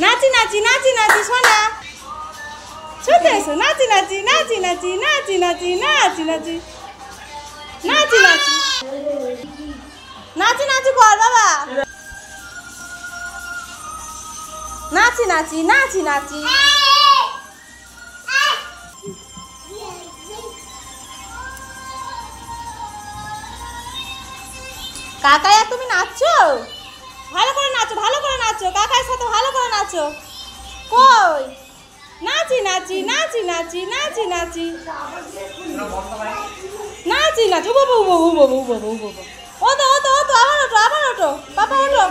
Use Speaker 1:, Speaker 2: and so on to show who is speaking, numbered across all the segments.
Speaker 1: নাচি নাচি নাচি নাচি সোনা ছুটে এসো নাচি নাচি নাচি নাচি নাচি নাচি নাচি নাচি নাচি নাচি নাচি নাচি কর বাবা নাচি নাচি নাচি নাচি কাকাইয়া তুমি নাচছো ভালো করে নাচো কাকাইয়ের সাথে ভালো করে নাচো কই নাচি নাচি নাচি নাচি নাচি নাচি নাচি নাচি ও বাবা ও বাবা ও বাবা ও বাবা ও বাবা ও তো আবার ওঠো বাবা ওঠো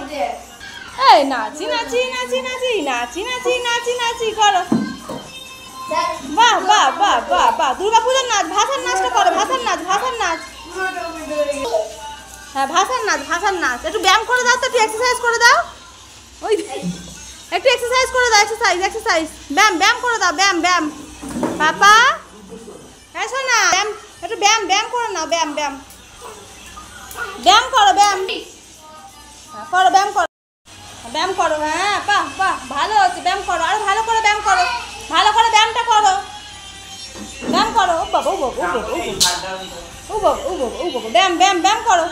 Speaker 1: এই নাচি নাচি নাচি নাচি নাচি নাচি নাচি নাচি করো বাহ বাহ বাহ বাহ বাহ দুর্গা পূজার নাচ ভাষার নাচটা করো ভাষার নাচ হ্যাঁ ভাষার নাচ একটু ব্যায়াম করে দাও তো একটু এক্সারসাইজ করে দাও ওই একটু এক্সারসাইজ করে দাও এক্সারসাইজ ব্যায়াম করে দাও ব্যায়াম পাপা হ্যাঁ শোনা একটু ব্যায়াম করে নাও ব্যায়াম করো ব্যায়াম করো হ্যাঁ বাহ ভালো হচ্ছে ব্যায়াম করো আরো ভালো করে ব্যায়ামটা করো ও বাবা ও বাবা ব্যায়াম করো